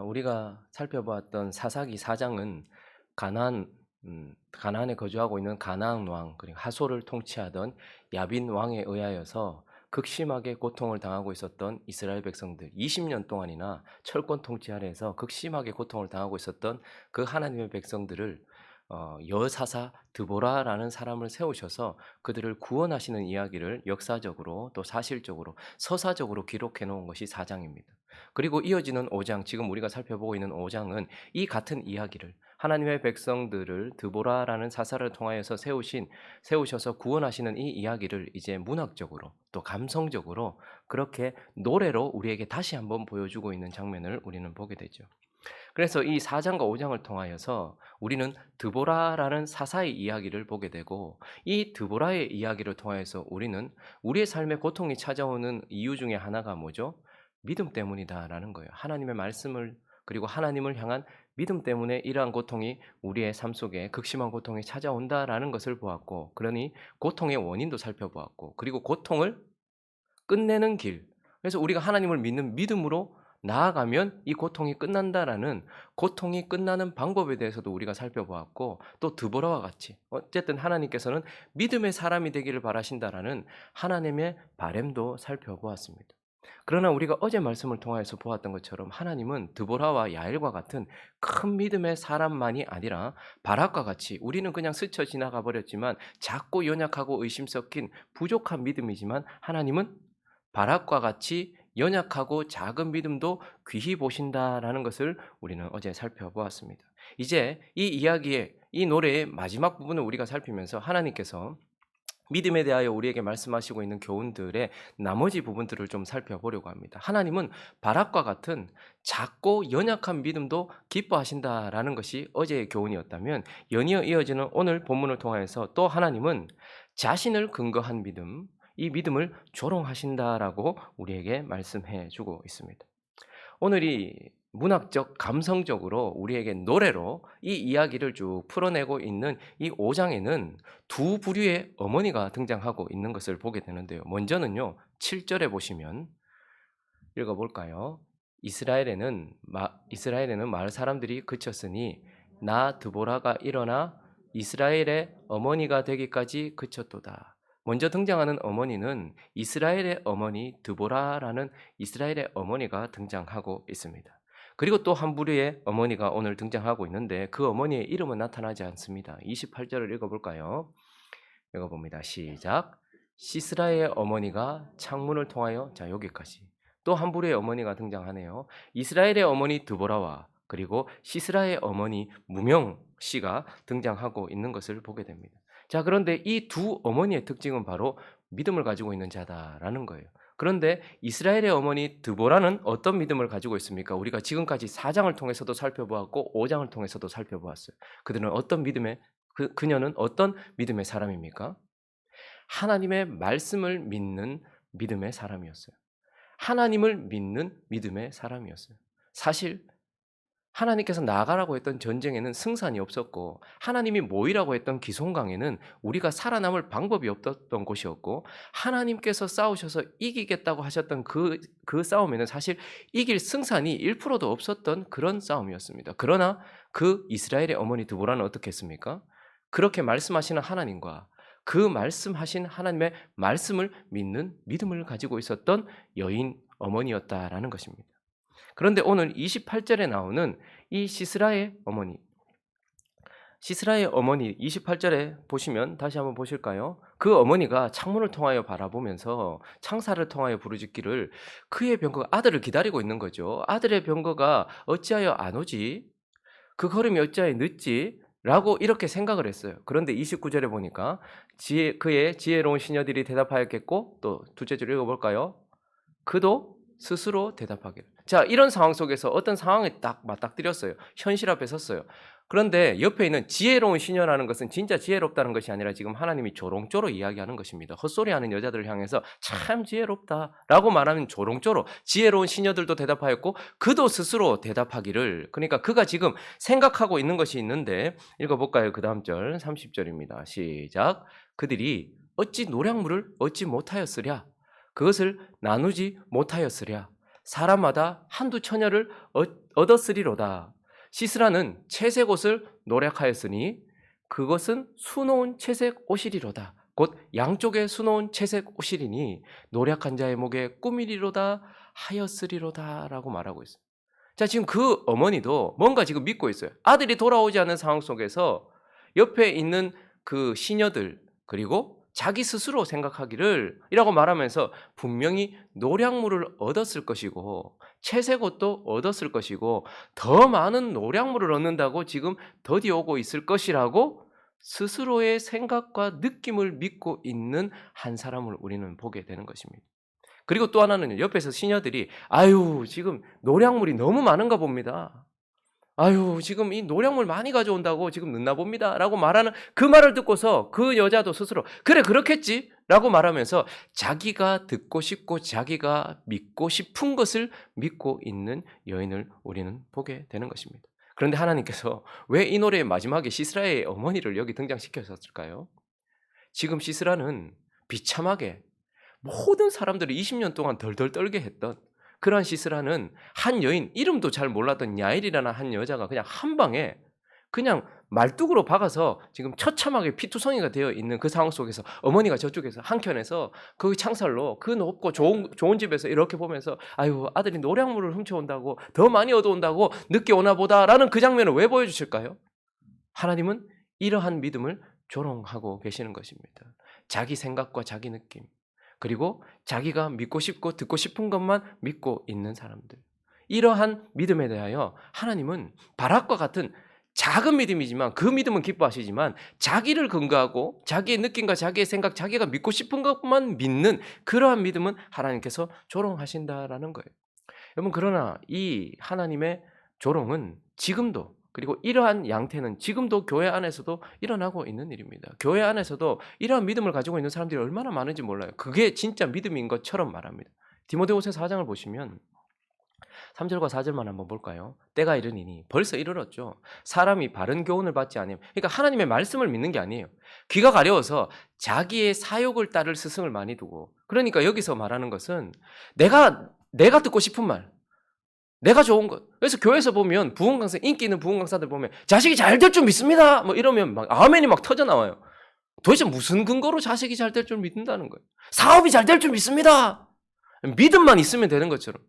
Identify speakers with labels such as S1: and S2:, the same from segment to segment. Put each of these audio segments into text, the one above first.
S1: 우리가 살펴보았던 사사기 4장은 가나안 가나안에 거주하고 있는 가나안 왕 그리고 하솔을 통치하던 야빈 왕에 의하여서 극심하게 고통을 당하고 있었던 이스라엘 백성들 20년 동안이나 철권 통치 아래에서 극심하게 고통을 당하고 있었던 그 하나님의 백성들을 여사사 드보라라는 사람을 세우셔서 그들을 구원하시는 이야기를 역사적으로 또 사실적으로 서사적으로 기록해 놓은 것이 4장입니다. 그리고 이어지는 5장, 지금 우리가 살펴보고 있는 5장은 이 같은 이야기를 하나님의 백성들을 드보라라는 사사를 통하여서 세우셔서 구원하시는 이 이야기를 이제 문학적으로 또 감성적으로 그렇게 노래로 우리에게 다시 한번 보여주고 있는 장면을 우리는 보게 되죠. 그래서 이 4장과 5장을 통하여서 우리는 드보라라는 사사의 이야기를 보게 되고, 이 드보라의 이야기를 통하여서 우리는 우리의 삶에 고통이 찾아오는 이유 중에 하나가 뭐죠? 믿음 때문이다라는 거예요. 하나님의 말씀을 그리고 하나님을 향한 믿음 때문에 이러한 고통이 우리의 삶 속에 극심한 고통이 찾아온다라는 것을 보았고, 그러니 고통의 원인도 살펴보았고, 그리고 고통을 끝내는 길. 그래서 우리가 하나님을 믿는 믿음으로 나아가면 이 고통이 끝난다라는 고통이 끝나는 방법에 대해서도 우리가 살펴보았고, 또 드보라와 같이 어쨌든 하나님께서는 믿음의 사람이 되기를 바라신다라는 하나님의 바램도 살펴보았습니다. 그러나 우리가 어제 말씀을 통하여서 보았던 것처럼 하나님은 드보라와 야엘과 같은 큰 믿음의 사람만이 아니라 바락과 같이 우리는 그냥 스쳐 지나가 버렸지만 작고 연약하고 의심 섞인 부족한 믿음이지만 하나님은 바락과 같이 연약하고 작은 믿음도 귀히 보신다라는 것을 우리는 어제 살펴보았습니다. 이제 이 이야기의 이 노래의 마지막 부분을 우리가 살피면서 하나님께서 믿음에 대하여 우리에게 말씀하시고 있는 교훈들의 나머지 부분들을 좀 살펴보려고 합니다. 하나님은 바락과 같은 작고 연약한 믿음도 기뻐하신다라는 것이 어제의 교훈이었다면, 연이어 이어지는 오늘 본문을 통하여서 또 하나님은 자신을 근거한 믿음, 이 믿음을 조롱하신다라고 우리에게 말씀해 주고 있습니다. 오늘이 문학적, 감성적으로 우리에게 노래로 이 이야기를 쭉 풀어내고 있는 이 5장에는 두 부류의 어머니가 등장하고 있는 것을 보게 되는데요. 먼저는요, 7절에 보시면 읽어볼까요? 이스라엘에는 마을 사람들이 그쳤으니 나 드보라가 일어나 이스라엘의 어머니가 되기까지 그쳤도다. 먼저 등장하는 어머니는 이스라엘의 어머니 드보라라는 이스라엘의 어머니가 등장하고 있습니다. 그리고 또 한 부류의 어머니가 오늘 등장하고 있는데 그 어머니의 이름은 나타나지 않습니다. 28절을 읽어볼까요? 읽어봅니다. 시작. 시스라의 어머니가 창문을 통하여, 자 여기까지 또 한 부류의 어머니가 등장하네요. 이스라엘의 어머니 드보라와 그리고 시스라의 어머니 무명 씨가 등장하고 있는 것을 보게 됩니다. 자, 그런데 이 두 어머니의 특징은 바로 믿음을 가지고 있는 자다라는 거예요. 그런데 이스라엘의 어머니 드보라는 어떤 믿음을 가지고 있습니까? 우리가 지금까지 4장을 통해서도 살펴보았고 5장을 통해서도 살펴보았어요. 그들은 어떤 믿음의 그녀는 어떤 믿음의 사람입니까? 하나님의 말씀을 믿는 믿음의 사람이었어요. 하나님을 믿는 믿음의 사람이었어요. 사실 하나님께서 나가라고 했던 전쟁에는 승산이 없었고, 하나님이 모이라고 했던 기송강에는 우리가 살아남을 방법이 없었던 곳이었고, 하나님께서 싸우셔서 이기겠다고 하셨던 그 싸움에는 사실 이길 승산이 1%도 없었던 그런 싸움이었습니다. 그러나 그 이스라엘의 어머니 드보라는 어떻게 했습니까? 그렇게 말씀하시는 하나님과 그 말씀하신 하나님의 말씀을 믿는 믿음을 가지고 있었던 여인 어머니였다라는 것입니다. 그런데 오늘 28절에 나오는 이 시스라의 어머니 28절에 보시면 다시 한번 보실까요? 그 어머니가 창문을 통하여 바라보면서 창사를 통하여 부르짖기를 그의 병거가 아들을 기다리고 있는 거죠. 아들의 병거가 어찌하여 안 오지? 그 걸음이 어찌하여 늦지? 라고 이렇게 생각을 했어요. 그런데 29절에 보니까 그의 지혜로운 시녀들이 대답하였겠고, 또 둘째 줄 읽어볼까요? 그도 스스로 대답하기를. 자, 이런 상황 속에서 어떤 상황에 딱 맞닥뜨렸어요. 현실 앞에 섰어요. 그런데 옆에 있는 지혜로운 시녀라는 것은 진짜 지혜롭다는 것이 아니라 지금 하나님이 조롱조로 이야기하는 것입니다. 헛소리하는 여자들을 향해서 참 지혜롭다라고 말하는 조롱조로 지혜로운 시녀들도 대답하였고 그도 스스로 대답하기를, 그러니까 그가 지금 생각하고 있는 것이 있는데 읽어볼까요? 그 다음 절 30절입니다. 시작. 그들이 어찌 노량물을 얻지 못하였으랴 그것을 나누지 못하였으랴 사람마다 한두 처녀를 얻었으리로다. 시스라는 채색 옷을 노력하였으니 그것은 수놓은 채색 옷이리로다. 곧 양쪽에 수놓은 채색 옷이리니 노력한 자의 목에 꿈이리로다 하였으리로다 라고 말하고 있어요. 자, 지금 그 어머니도 뭔가 지금 믿고 있어요. 아들이 돌아오지 않는 상황 속에서 옆에 있는 그 시녀들 그리고 자기 스스로 생각하기를 이라고 말하면서 분명히 노량물을 얻었을 것이고 채색 옷도 얻었을 것이고 더 많은 노량물을 얻는다고 지금 더디 오고 있을 것이라고 스스로의 생각과 느낌을 믿고 있는 한 사람을 우리는 보게 되는 것입니다. 그리고 또 하나는 옆에서 시녀들이 아유 지금 노량물이 너무 많은가 봅니다. 아유 지금 이 노량물 많이 가져온다고 지금 늦나 봅니다 라고 말하는 그 말을 듣고서 그 여자도 스스로 그래 그렇겠지 라고 말하면서 자기가 듣고 싶고 자기가 믿고 싶은 것을 믿고 있는 여인을 우리는 보게 되는 것입니다. 그런데 하나님께서 왜 이 노래의 마지막에 시스라의 어머니를 여기 등장시켰을까요? 지금 시스라는 비참하게 모든 사람들이 20년 동안 덜덜 떨게 했던 그러한 시스라는 한 여인, 이름도 잘 몰랐던 야엘이라는 한 여자가 그냥 한 방에 그냥 말뚝으로 박아서 지금 처참하게 피투성이가 되어 있는 그 상황 속에서 어머니가 저쪽에서 한켠에서 그 창살로 그 높고 좋은 집에서 이렇게 보면서 아유 아들이 노량물을 훔쳐온다고 더 많이 얻어온다고 늦게 오나 보다라는 그 장면을 왜 보여주실까요? 하나님은 이러한 믿음을 조롱하고 계시는 것입니다. 자기 생각과 자기 느낌 그리고 자기가 믿고 싶고 듣고 싶은 것만 믿고 있는 사람들. 이러한 믿음에 대하여 하나님은 바락과 같은 작은 믿음이지만 그 믿음은 기뻐하시지만 자기를 근거하고 자기의 느낌과 자기의 생각, 자기가 믿고 싶은 것만 믿는 그러한 믿음은 하나님께서 조롱하신다라는 거예요. 여러분 그러나 이 하나님의 조롱은 지금도 그리고 이러한 양태는 지금도 교회 안에서도 일어나고 있는 일입니다. 교회 안에서도 이러한 믿음을 가지고 있는 사람들이 얼마나 많은지 몰라요. 그게 진짜 믿음인 것처럼 말합니다. 디모데후서 4장을 보시면 3절과 4절만 한번 볼까요? 때가 이르니니 벌써 이르렀죠. 사람이 바른 교훈을 받지 않으면 그러니까 하나님의 말씀을 믿는 게 아니에요. 귀가 가려워서 자기의 사욕을 따를 스승을 많이 두고 그러니까 여기서 말하는 것은 내가 듣고 싶은 말 내가 좋은 것. 그래서 교회에서 보면 부흥 강사, 인기 있는 부흥 강사들 보면 자식이 잘 될 줄 믿습니다. 뭐 이러면 막 아멘이 막 터져 나와요. 도대체 무슨 근거로 자식이 잘 될 줄 믿는다는 거예요? 사업이 잘 될 줄 믿습니다. 믿음만 있으면 되는 것처럼.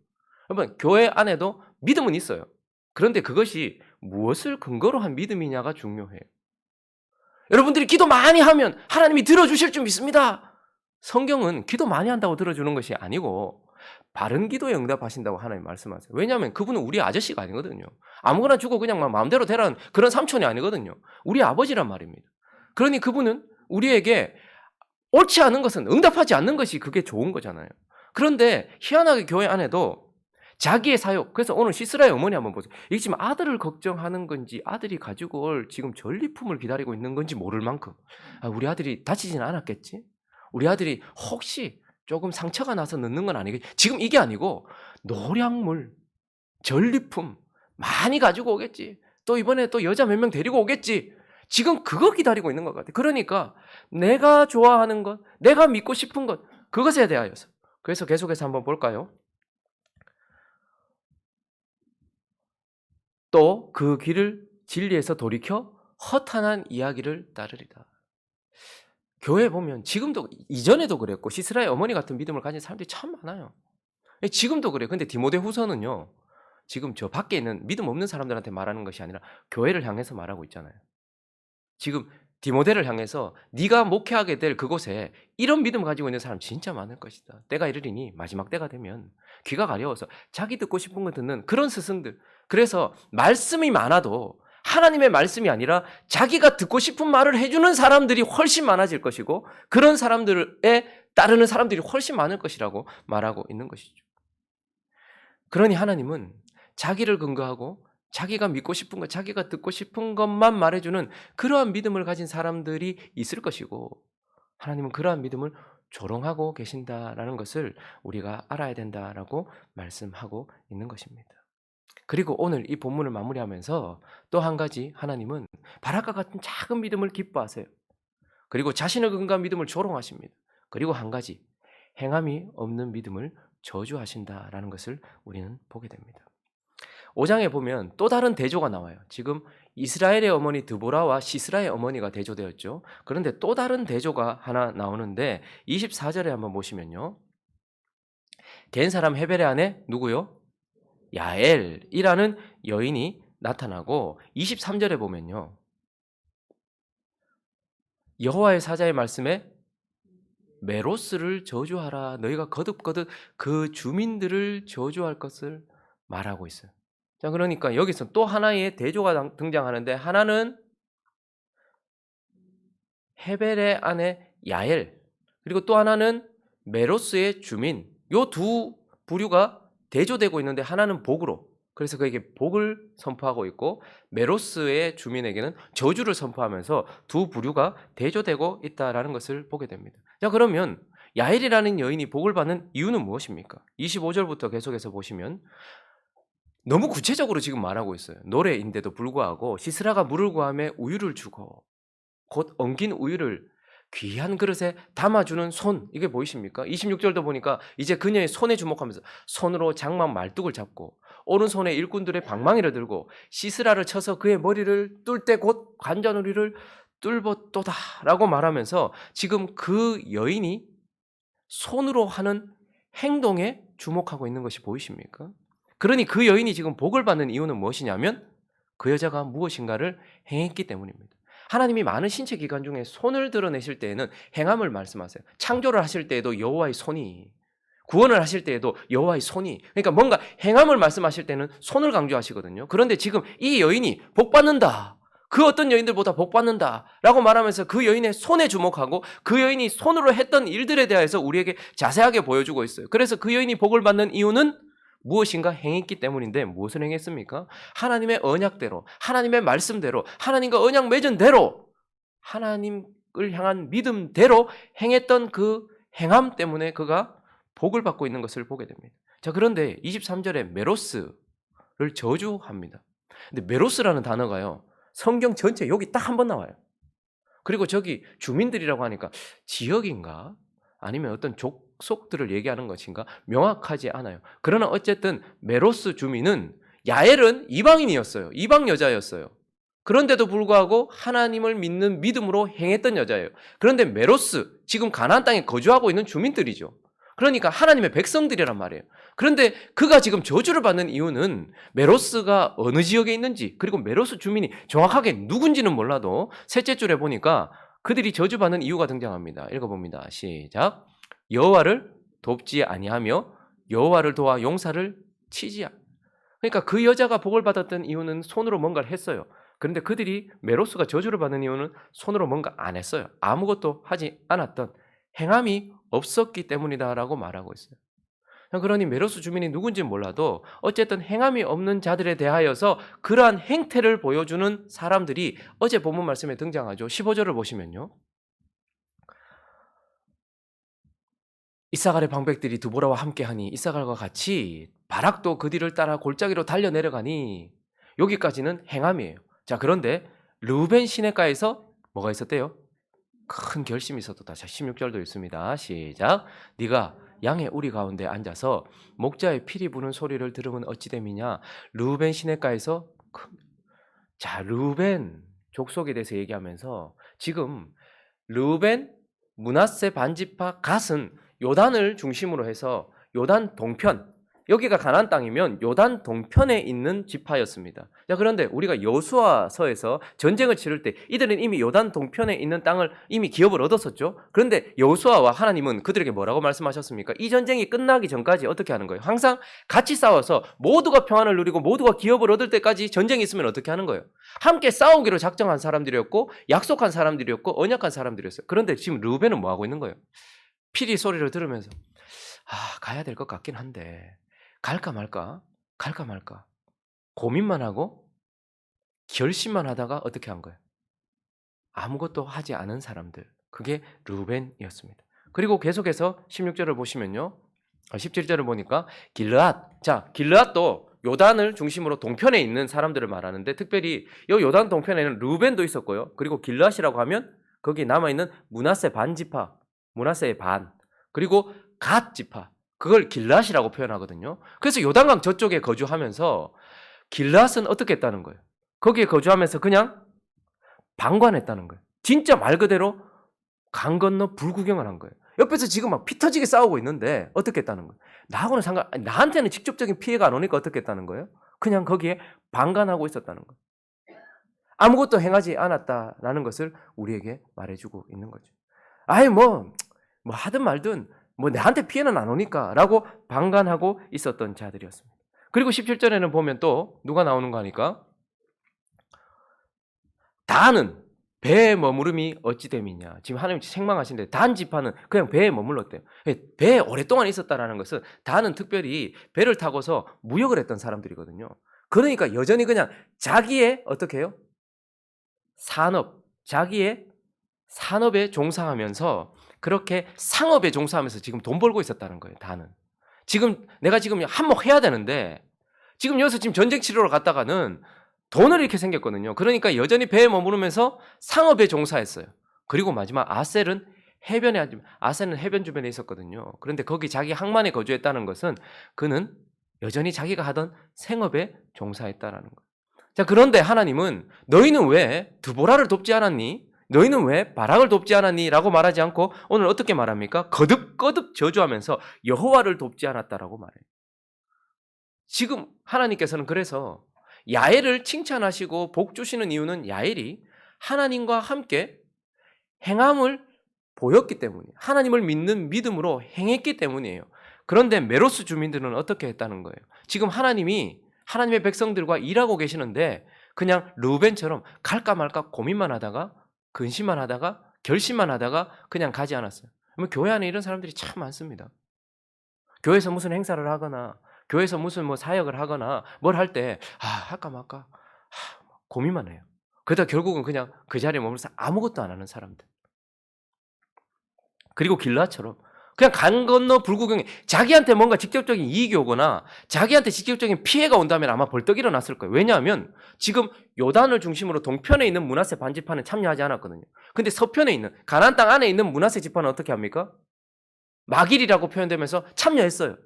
S1: 여러분, 교회 안에도 믿음은 있어요. 그런데 그것이 무엇을 근거로 한 믿음이냐가 중요해요. 여러분들이 기도 많이 하면 하나님이 들어주실 줄 믿습니다. 성경은 기도 많이 한다고 들어주는 것이 아니고 바른 기도에 응답하신다고 하나님 말씀하세요. 왜냐하면 그분은 우리 아저씨가 아니거든요. 아무거나 주고 그냥 막 마음대로 되라는 그런 삼촌이 아니거든요. 우리 아버지란 말입니다. 그러니 그분은 우리에게 옳지 않은 것은 응답하지 않는 것이 그게 좋은 거잖아요. 그런데 희한하게 교회 안에도 자기의 사욕, 그래서 오늘 시스라의 어머니 한번 보세요. 이게 지금 아들을 걱정하는 건지 아들이 가지고 올 지금 전리품을 기다리고 있는 건지 모를 만큼 우리 아들이 다치진 않았겠지? 우리 아들이 혹시 조금 상처가 나서 늦는 건 아니겠지. 지금 이게 아니고 노량물, 전리품 많이 가지고 오겠지. 또 이번에 또 여자 몇 명 데리고 오겠지. 지금 그거 기다리고 있는 것 같아. 그러니까 내가 좋아하는 것, 내가 믿고 싶은 것, 그것에 대하여서. 그래서 계속해서 한번 볼까요? 또 그 길을 진리에서 돌이켜 허탄한 이야기를 따르리다. 교회 보면 지금도 이전에도 그랬고 시스라의 어머니 같은 믿음을 가진 사람들이 참 많아요. 지금도 그래요. 근데 디모데후서는요. 지금 저 밖에 있는 믿음 없는 사람들한테 말하는 것이 아니라 교회를 향해서 말하고 있잖아요. 지금 디모데를 향해서 네가 목회하게 될 그곳에 이런 믿음을 가지고 있는 사람 진짜 많을 것이다. 때가 이르리니 마지막 때가 되면 귀가 가려워서 자기 듣고 싶은 거 듣는 그런 스승들. 그래서 말씀이 많아도 하나님의 말씀이 아니라 자기가 듣고 싶은 말을 해주는 사람들이 훨씬 많아질 것이고 그런 사람들에 따르는 사람들이 훨씬 많을 것이라고 말하고 있는 것이죠. 그러니 하나님은 자기를 근거하고 자기가 믿고 싶은 것, 자기가 듣고 싶은 것만 말해주는 그러한 믿음을 가진 사람들이 있을 것이고 하나님은 그러한 믿음을 조롱하고 계신다라는 것을 우리가 알아야 된다라고 말씀하고 있는 것입니다. 그리고 오늘 이 본문을 마무리하면서 또 한 가지 하나님은 바락과 같은 작은 믿음을 기뻐하세요. 그리고 자신을 근거한 믿음을 조롱하십니다. 그리고 한 가지 행함이 없는 믿음을 저주하신다라는 것을 우리는 보게 됩니다. 5장에 보면 또 다른 대조가 나와요. 지금 이스라엘의 어머니 드보라와 시스라의 어머니가 대조되었죠. 그런데 또 다른 대조가 하나 나오는데 24절에 한번 보시면요. 된 사람 헤벨의 아내 누구요? 야엘이라는 여인이 나타나고 23절에 보면요. 여호와의 사자의 말씀에 메로스를 저주하라. 너희가 거듭거듭 그 주민들을 저주할 것을 말하고 있어요. 자, 그러니까 여기서 또 하나의 대조가 등장하는데 하나는 헤벨의 아내 야엘, 그리고 또 하나는 메로스의 주민. 요 두 부류가 대조되고 있는데 하나는 복으로, 그래서 그에게 복을 선포하고 있고 메로스의 주민에게는 저주를 선포하면서 두 부류가 대조되고 있다라는 것을 보게 됩니다. 자, 그러면 야엘이라는 여인이 복을 받는 이유는 무엇입니까? 25절부터 계속해서 보시면 너무 구체적으로 지금 말하고 있어요. 노래인데도 불구하고 시스라가 물을 구하며 우유를 주고 곧 엉긴 우유를 귀한 그릇에 담아주는 손, 이게 보이십니까? 26절도 보니까 이제 그녀의 손에 주목하면서 손으로 장막 말뚝을 잡고 오른손에 일꾼들의 방망이를 들고 시스라를 쳐서 그의 머리를 뚫 때 곧 관자놀이를 뚫었도다 라고 말하면서 지금 그 여인이 손으로 하는 행동에 주목하고 있는 것이 보이십니까? 그러니 그 여인이 지금 복을 받는 이유는 무엇이냐면 그 여자가 무엇인가를 행했기 때문입니다. 하나님이 많은 신체 기관 중에 손을 드러내실 때에는 행함을 말씀하세요. 창조를 하실 때에도 여호와의 손이, 구원을 하실 때에도 여호와의 손이, 그러니까 뭔가 행함을 말씀하실 때는 손을 강조하시거든요. 그런데 지금 이 여인이 복 받는다, 그 어떤 여인들보다 복 받는다 라고 말하면서 그 여인의 손에 주목하고 그 여인이 손으로 했던 일들에 대해서 우리에게 자세하게 보여주고 있어요. 그래서 그 여인이 복을 받는 이유는 무엇인가 행했기 때문인데 무엇을 행했습니까? 하나님의 언약대로, 하나님의 말씀대로, 하나님과 언약 맺은 대로, 하나님을 향한 믿음대로 행했던 그 행함 때문에 그가 복을 받고 있는 것을 보게 됩니다. 자, 그런데 23절에 메로스를 저주합니다. 근데 메로스라는 단어가요, 성경 전체 여기 딱 한 번 나와요. 그리고 저기 주민들이라고 하니까 지역인가? 아니면 어떤 족속들을 얘기하는 것인가? 명확하지 않아요. 그러나 어쨌든 메로스 주민은, 야엘은 이방인이었어요. 이방 여자였어요. 그런데도 불구하고 하나님을 믿는 믿음으로 행했던 여자예요. 그런데 메로스, 지금 가나안 땅에 거주하고 있는 주민들이죠. 그러니까 하나님의 백성들이란 말이에요. 그런데 그가 지금 저주를 받는 이유는 메로스가 어느 지역에 있는지, 그리고 메로스 주민이 정확하게 누군지는 몰라도 셋째 줄에 보니까 그들이 저주받는 이유가 등장합니다. 읽어봅니다. 시작. 여호와를 돕지 아니하며 여호와를 도와 용사를 치지. 그러니까 그 여자가 복을 받았던 이유는 손으로 뭔가를 했어요. 그런데 그들이, 메로스가 저주를 받는 이유는 손으로 뭔가 안 했어요. 아무것도 하지 않았던, 행함이 없었기 때문이다라고 말하고 있어요. 그러니 메로스 주민이 누군지는 몰라도 어쨌든 행함이 없는 자들에 대하여서 그러한 행태를 보여주는 사람들이 어제 본문 말씀에 등장하죠. 15절을 보시면요. 이사갈의 방백들이 드보라와 함께하니 이사갈과 같이 바락도 그 뒤를 따라 골짜기로 달려내려가니, 여기까지는 행함이에요. 자, 그런데 르우벤 시내가에서 뭐가 있었대요? 큰 결심이 있었다. 자, 16절도 있습니다. 시작. 네가 양의 우리 가운데 앉아서 목자의 피리 부는 소리를 들으면 어찌 됨이냐. 르우벤 시내가에서 자, 르우벤 족속에 대해서 얘기하면서 지금 르우벤, 므낫세 반지파, 갓은 요단을 중심으로 해서 요단 동편, 여기가 가나안 땅이면 요단 동편에 있는 지파였습니다. 자, 그런데 우리가 여호수아서에서 전쟁을 치를 때 이들은 이미 요단 동편에 있는 땅을 이미 기업을 얻었었죠. 그런데 여호수아와 하나님은 그들에게 뭐라고 말씀하셨습니까? 이 전쟁이 끝나기 전까지 어떻게 하는 거예요? 항상 같이 싸워서 모두가 평안을 누리고 모두가 기업을 얻을 때까지 전쟁이 있으면 어떻게 하는 거예요? 함께 싸우기로 작정한 사람들이었고 약속한 사람들이었고 언약한 사람들이었어요. 그런데 지금 르우벤은 뭐 하고 있는 거예요? 피리 소리를 들으면서 가야 될 것 같긴 한데 갈까 말까 고민만 하고 결심만 하다가 어떻게 한 거예요? 아무것도 하지 않은 사람들, 그게 르우벤이었습니다. 그리고 계속해서 16절을 보시면요, 17절을 보니까 길르앗, 자, 길르앗도 요단을 중심으로 동편에 있는 사람들을 말하는데 특별히 이 요단 동편에는 르우벤도 있었고요. 그리고 길르앗이라고 하면 거기 남아있는 므낫세 반지파, 므낫세의 반, 그리고 갓 지파, 그걸 길앗이라고 표현하거든요. 그래서 요단강 저쪽에 거주하면서 길앗은 어떻게 했다는 거예요? 거기에 거주하면서 그냥 방관했다는 거예요. 진짜 말 그대로 강 건너 불구경을 한 거예요. 옆에서 지금 막 피 터지게 싸우고 있는데 어떻게 했다는 거예요? 나한테는 직접적인 피해가 안 오니까 어떻게 했다는 거예요? 그냥 거기에 방관하고 있었다는 거예요. 아무것도 행하지 않았다라는 것을 우리에게 말해주고 있는 거죠. 아이 뭐 하든 말든 뭐 나한테 피해는 안 오니까라고 방관하고 있었던 자들이었습니다. 그리고 17절에는 보면 또 누가 나오는 거 하니까 다는 배에 머무름이 어찌 됨이냐. 지금 하나님 책망하시는데 단 지파는 그냥 배에 머물렀대요. 배에 오랫동안 있었다라는 것은 다는 특별히 배를 타고서 무역을 했던 사람들이거든요. 그러니까 여전히 그냥 자기의 어떻게 해요? 자기의 산업에 종사하면서 그렇게 상업에 종사하면서 지금 돈 벌고 있었다는 거예요. 다는. 내가 지금 한몫해야 되는데 지금 여기서 지금 전쟁 치료를 갔다가는 돈을 잃게 생겼거든요. 그러니까 여전히 배에 머무르면서 상업에 종사했어요. 그리고 마지막 아셀은 해변 주변에 있었거든요. 그런데 거기 자기 항만에 거주했다는 것은 그는 여전히 자기가 하던 생업에 종사했다라는 거예요. 자, 그런데 하나님은 너희는 왜 드보라를 돕지 않았니? 너희는 왜 바락을 돕지 않았니? 라고 말하지 않고 오늘 어떻게 말합니까? 거듭거듭 저주하면서 여호와를 돕지 않았다라고 말해요. 지금 하나님께서는 그래서 야엘을 칭찬하시고 복 주시는 이유는 야엘이 하나님과 함께 행함을 보였기 때문이에요. 하나님을 믿는 믿음으로 행했기 때문이에요. 그런데 메로스 주민들은 어떻게 했다는 거예요? 지금 하나님이 하나님의 백성들과 일하고 계시는데 그냥 르우벤처럼 갈까 말까 고민만 하다가 근심만 하다가 결심만 하다가 그냥 가지 않았어요. 교회 안에 이런 사람들이 참 많습니다. 교회에서 무슨 행사를 하거나 교회에서 무슨 뭐 사역을 하거나 뭘 할 때 할까 말까 고민만 해요. 그러다 결국은 그냥 그 자리에 머물러서 아무것도 안 하는 사람들. 그리고 길라처럼 그냥 강 건너 불구경에 자기한테 뭔가 직접적인 이익이 오거나 자기한테 직접적인 피해가 온다면 아마 벌떡 일어났을 거예요. 왜냐하면 지금 요단을 중심으로 동편에 있는 므낫세 반지파는 참여하지 않았거든요. 근데 서편에 있는 가나안 땅 안에 있는 므낫세 지파는 어떻게 합니까? 마길이라고 표현되면서 참여했어요.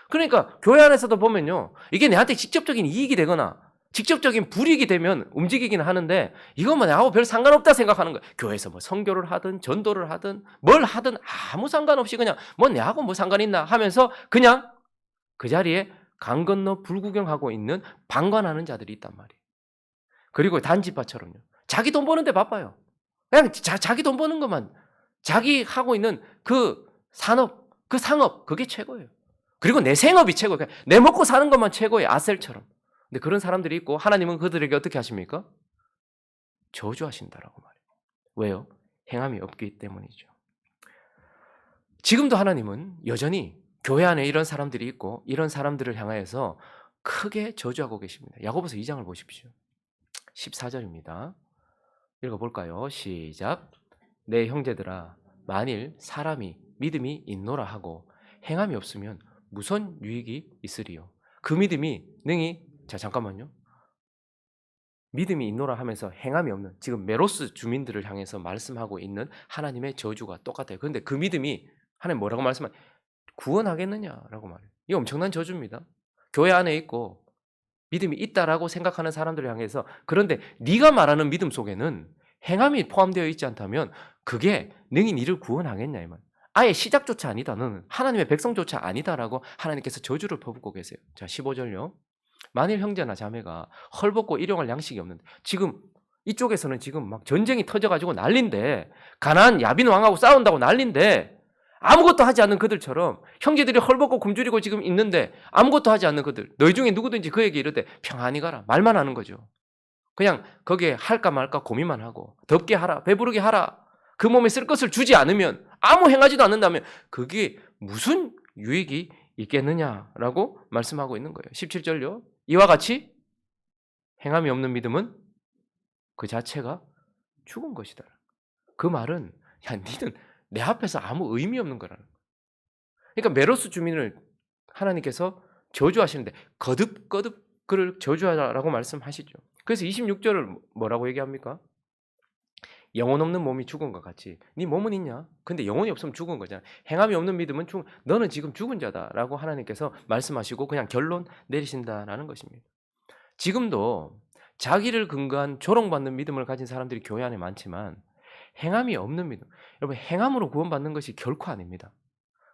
S1: 그러니까 교회 안에서도 보면요. 이게 내한테 직접적인 이익이 되거나 직접적인 불이익이 되면 움직이긴 하는데 이것만 나하고 별 상관없다 생각하는 거예요. 교회에서 뭐 선교를 하든 전도를 하든 뭘 하든 아무 상관없이 그냥 뭐 내하고 뭐 상관 있나 하면서 그냥 그 자리에 강 건너 불구경하고 있는 방관하는 자들이 있단 말이에요. 그리고 단지파처럼요. 자기 돈 버는데 바빠요. 그냥 자기 돈 버는 것만 자기 하고 있는 그 산업, 그 상업 그게 최고예요. 그리고 내 생업이 최고예요. 내 먹고 사는 것만 최고예요. 아셀처럼. 근데 그런 사람들이 있고 하나님은 그들에게 어떻게 하십니까? 저주하신다라고 말해요. 왜요? 행함이 없기 때문이죠. 지금도 하나님은 여전히 교회 안에 이런 사람들이 있고 이런 사람들을 향하여서 크게 저주하고 계십니다. 야고보서 2장을 보십시오. 14절입니다. 읽어볼까요? 시작. 내 형제들아 만일 사람이 믿음이 있노라 하고 행함이 없으면 무슨 유익이 있으리요? 그 믿음이 능히 잠깐만요. 믿음이 있노라 하면서 행함이 없는 지금 메로스 주민들을 향해서 말씀하고 있는 하나님의 저주가 똑같아요. 그런데 그 믿음이 하나님 뭐라고 말씀하냐? 구원하겠느냐라고 말해요. 이 엄청난 저주입니다. 교회 안에 있고 믿음이 있다라고 생각하는 사람들을 향해서 그런데 네가 말하는 믿음 속에는 행함이 포함되어 있지 않다면 그게 능히 너를 구원하겠냐 이 말. 아예 시작조차 아니다. 너는 하나님의 백성조차 아니다라고 하나님께서 저주를 퍼붓고 계세요. 자 15절요. 만일 형제나 자매가 헐벗고 일용할 양식이 없는데 지금 이쪽에서는 지금 막 전쟁이 터져가지고 난린데 가나안 야빈 왕하고 싸운다고 난린데 아무것도 하지 않는 그들처럼 형제들이 헐벗고 굶주리고 지금 있는데 아무것도 하지 않는 그들 너희 중에 누구든지 그에게 이르되 평안히 가라 말만 하는 거죠. 그냥 거기에 할까 말까 고민만 하고 덥게 하라 배부르게 하라 그 몸에 쓸 것을 주지 않으면 아무 행하지도 않는다면 그게 무슨 유익이 있겠느냐라고 말씀하고 있는 거예요. 17절요. 이와 같이 행함이 없는 믿음은 그 자체가 죽은 것이다. 그 말은 니는 내 앞에서 아무 의미 없는 거라는 거예요. 그러니까 메로스 주민을 하나님께서 저주하시는데 거듭거듭 그를 저주하라고 말씀하시죠. 그래서 26절을 뭐라고 얘기합니까? 영혼 없는 몸이 죽은 것 같이 네 몸은 있냐? 근데 영혼이 없으면 죽은 거잖아. 행함이 없는 믿음은 너는 지금 죽은 자다라고 하나님께서 말씀하시고 그냥 결론 내리신다라는 것입니다. 지금도 자기를 근거한 조롱받는 믿음을 가진 사람들이 교회 안에 많지만 행함이 없는 믿음. 여러분 행함으로 구원받는 것이 결코 아닙니다.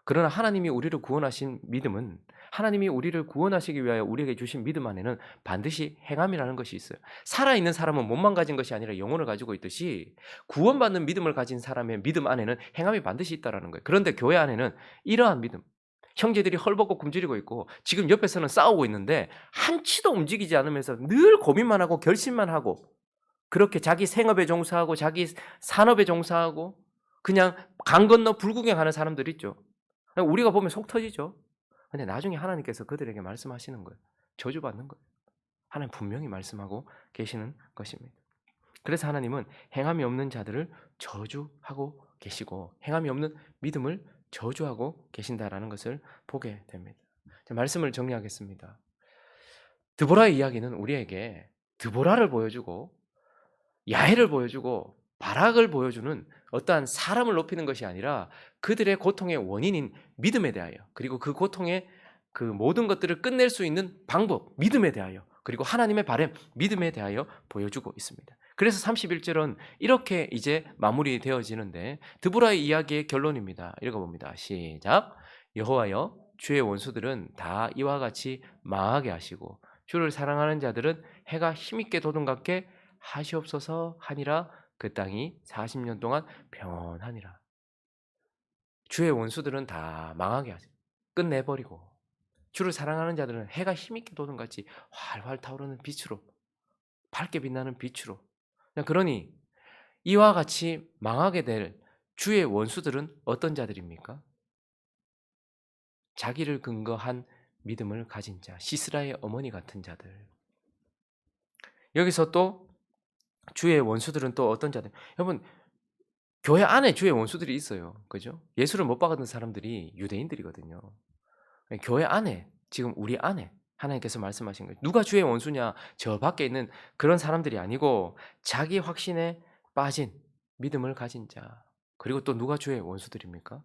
S1: 그러나 하나님이 우리를 구원하신 믿음은 하나님이 우리를 구원하시기 위하여 우리에게 주신 믿음 안에는 반드시 행함이라는 것이 있어요. 살아있는 사람은 몸만 가진 것이 아니라 영혼을 가지고 있듯이 구원받는 믿음을 가진 사람의 믿음 안에는 행함이 반드시 있다는 거예요. 그런데 교회 안에는 이러한 믿음, 형제들이 헐벗고 굶주리고 있고 지금 옆에서는 싸우고 있는데 한치도 움직이지 않으면서 늘 고민만 하고 결심만 하고 그렇게 자기 생업에 종사하고 자기 산업에 종사하고 그냥 강 건너 불구경하는 사람들 있죠. 우리가 보면 속 터지죠. 근데 나중에 하나님께서 그들에게 말씀하시는 거예요. 저주받는 거예요. 하나님 분명히 말씀하고 계시는 것입니다. 그래서 하나님은 행함이 없는 자들을 저주하고 계시고 행함이 없는 믿음을 저주하고 계신다라는 것을 보게 됩니다. 말씀을 정리하겠습니다. 드보라의 이야기는 우리에게 드보라를 보여주고 야훼를 보여주고 바락을 보여주는 어떠한 사람을 높이는 것이 아니라 그들의 고통의 원인인 믿음에 대하여 그리고 그 고통의 그 모든 것들을 끝낼 수 있는 방법 믿음에 대하여 그리고 하나님의 바람 믿음에 대하여 보여주고 있습니다. 그래서 31절은 이렇게 이제 마무리되어지는데 드보라의 이야기의 결론입니다. 읽어봅니다. 시작. 여호와여 주의 원수들은 다 이와 같이 망하게 하시고 주를 사랑하는 자들은 해가 힘있게 도둑같게 하시옵소서 하니라. 그 땅이 40년 동안 평온하니라. 주의 원수들은 다 망하게 하시 끝내버리고 주를 사랑하는 자들은 해가 힘있게 도는같이 활활 타오르는 빛으로 밝게 빛나는 빛으로 그러니 이와 같이 망하게 될 주의 원수들은 어떤 자들입니까? 자기를 근거한 믿음을 가진 자, 시스라의 어머니 같은 자들. 여기서 또 주의 원수들은 또 어떤 자들? 여러분 교회 안에 주의 원수들이 있어요. 그죠? 예수를 못 받은 사람들이 유대인들이거든요. 교회 안에 지금 우리 안에 하나님께서 말씀하신 거예요. 누가 주의 원수냐? 저 밖에 있는 그런 사람들이 아니고 자기 확신에 빠진 믿음을 가진 자. 그리고 또 누가 주의 원수들입니까?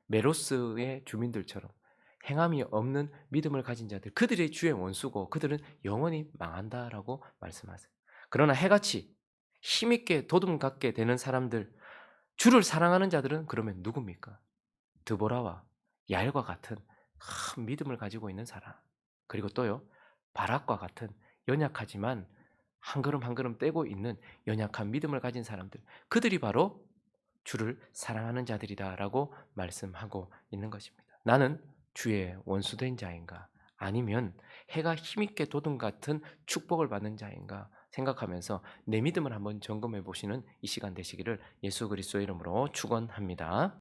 S1: 메로스의 주민들처럼 행함이 없는 믿음을 가진 자들. 그들이 주의 원수고 그들은 영원히 망한다라고 말씀하세요. 그러나 해같이 힘있게 도둠 갖게 되는 사람들, 주를 사랑하는 자들은 그러면 누굽니까? 드보라와 야엘과 같은 큰 믿음을 가지고 있는 사람. 그리고 또요. 바락과 같은 연약하지만 한 걸음 한 걸음 떼고 있는 연약한 믿음을 가진 사람들. 그들이 바로 주를 사랑하는 자들이다라고 말씀하고 있는 것입니다. 나는 주의 원수된 자인가? 아니면 해가 힘있게 돋은 같은 축복을 받는 자인가? 생각하면서 내 믿음을 한번 점검해 보시는 이 시간 되시기를 예수 그리스도의 이름으로 축원합니다.